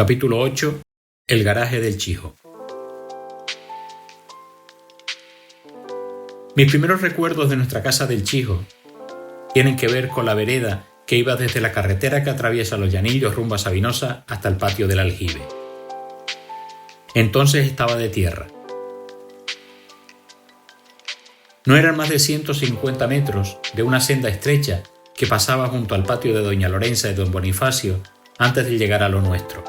Capítulo 8. El garaje del Chijo. Mis primeros recuerdos de nuestra casa del Chijo tienen que ver con la vereda que iba desde la carretera que atraviesa los Llanillos rumbo a Sabinosa hasta el patio del aljibe. Entonces estaba de tierra. No eran más de 150 metros de una senda estrecha que pasaba junto al patio de doña Lorenza y don Bonifacio antes de llegar a lo nuestro.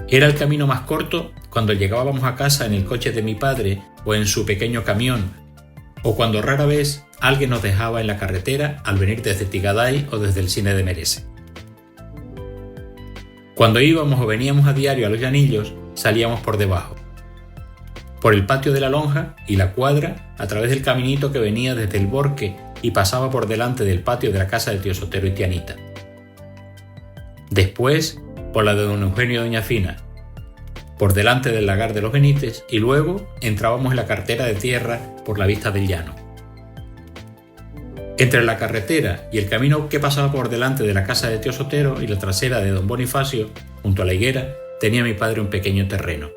Era el camino más corto cuando llegábamos a casa en el coche de mi padre o en su pequeño camión, o cuando rara vez alguien nos dejaba en la carretera al venir desde Tigaday o desde el cine de Merece. Cuando íbamos o veníamos a diario a los Llanillos, salíamos por debajo, por el patio de la lonja y la cuadra, a través del caminito que venía desde el Borque y pasaba por delante del patio de la casa de tío Sotero y tía Anita. Después, por la de don Eugenio y doña Fina, por delante del lagar de los Benítez, y luego entrábamos en la carretera de tierra por la vista del llano. Entre la carretera y el camino que pasaba por delante de la casa de tío Sotero y la trasera de don Bonifacio, junto a la higuera, tenía mi padre un pequeño terreno.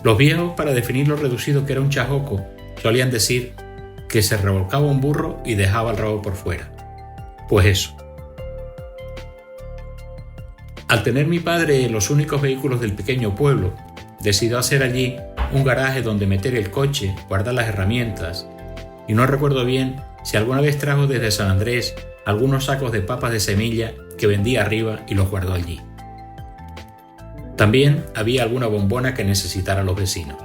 Los viejos, para definir lo reducido que era un chajoco, solían decir que se revolcaba un burro y dejaba el rabo por fuera. Pues eso. Al tener mi padre los únicos vehículos del pequeño pueblo, decidió hacer allí un garaje donde meter el coche, guardar las herramientas, y no recuerdo bien si alguna vez trajo desde San Andrés algunos sacos de papas de semilla que vendía arriba y los guardó allí. También había alguna bombona que necesitaran los vecinos.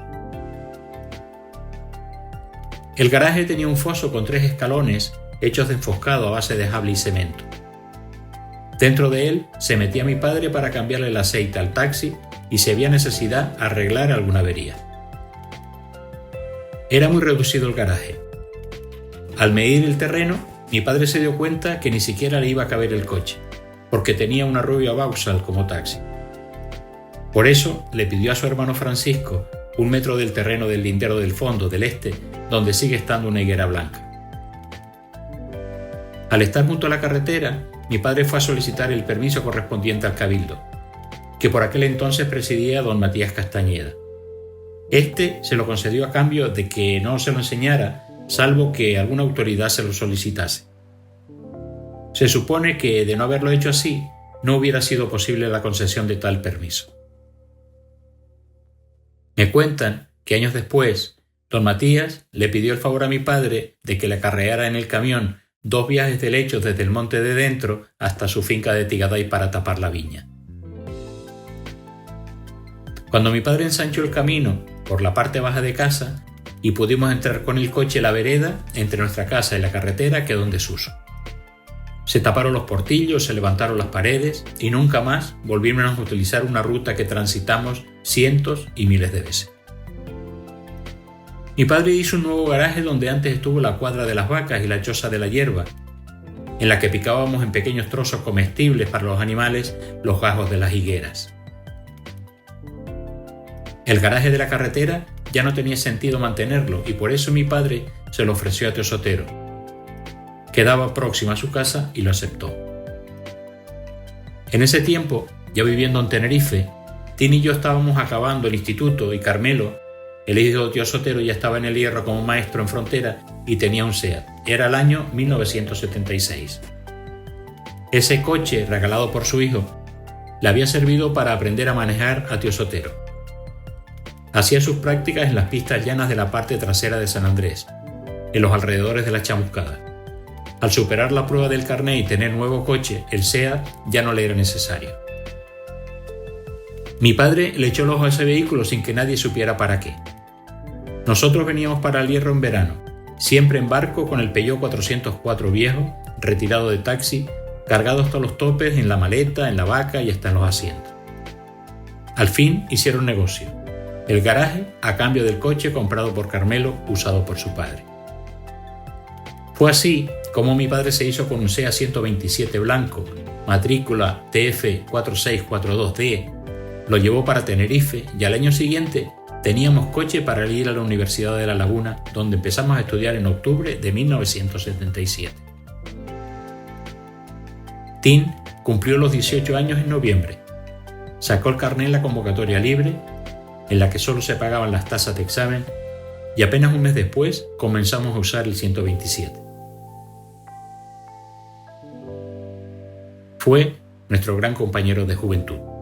El garaje tenía un foso con 3 escalones hechos de enfoscado a base de jable y cemento. Dentro de él se metía mi padre para cambiarle el aceite al taxi y si había necesidad arreglar alguna avería. Era muy reducido el garaje. Al medir el terreno, mi padre se dio cuenta que ni siquiera le iba a caber el coche, porque tenía una Rubia Vauxhall como taxi. Por eso le pidió a su hermano Francisco 1 metro del terreno del lindero del fondo del este, donde sigue estando una higuera blanca. Al estar junto a la carretera, mi padre fue a solicitar el permiso correspondiente al cabildo, que por aquel entonces presidía don Matías Castañeda. Este se lo concedió a cambio de que no se lo enseñara, salvo que alguna autoridad se lo solicitase. Se supone que, de no haberlo hecho así, no hubiera sido posible la concesión de tal permiso. Me cuentan que años después, don Matías le pidió el favor a mi padre de que le acarreara en el camión 2 viajes de lechos desde el monte de dentro hasta su finca de Tigaday para tapar la viña. Cuando mi padre ensanchó el camino por la parte baja de casa y pudimos entrar con el coche en la vereda entre nuestra casa y la carretera, quedó en desuso. Se taparon los portillos, se levantaron las paredes y nunca más volvimos a utilizar una ruta que transitamos cientos y miles de veces. Mi padre hizo un nuevo garaje donde antes estuvo la cuadra de las vacas y la choza de la hierba, en la que picábamos en pequeños trozos comestibles para los animales los gajos de las higueras. El garaje de la carretera ya no tenía sentido mantenerlo y por eso mi padre se lo ofreció a tío Sotero. Quedaba próximo a su casa y lo aceptó. En ese tiempo, ya viviendo en Tenerife, Tini y yo estábamos acabando el instituto y Carmelo, el hijo de tío Sotero, ya estaba en el Hierro como maestro en frontera y tenía un SEAT. Era el año 1976. Ese coche, regalado por su hijo, le había servido para aprender a manejar a tío Sotero. Hacía sus prácticas en las pistas llanas de la parte trasera de San Andrés, en los alrededores de la Chamuscada. Al superar la prueba del carné y tener nuevo coche, el SEAT ya no le era necesario. Mi padre le echó el ojo a ese vehículo sin que nadie supiera para qué. Nosotros veníamos para el Hierro en verano, siempre en barco con el Peugeot 404 viejo, retirado de taxi, cargado hasta los topes en la maleta, en la vaca y hasta en los asientos. Al fin hicieron negocio. El garaje a cambio del coche comprado por Carmelo, usado por su padre. Fue así como mi padre se hizo con un SEAT 127 blanco, matrícula TF 4642D, lo llevó para Tenerife y al año siguiente teníamos coche para ir a la Universidad de La Laguna, donde empezamos a estudiar en octubre de 1977. Tim cumplió los 18 años en noviembre. Sacó el carné en la convocatoria libre, en la que solo se pagaban las tasas de examen, y apenas un mes después comenzamos a usar el 127. Fue nuestro gran compañero de juventud.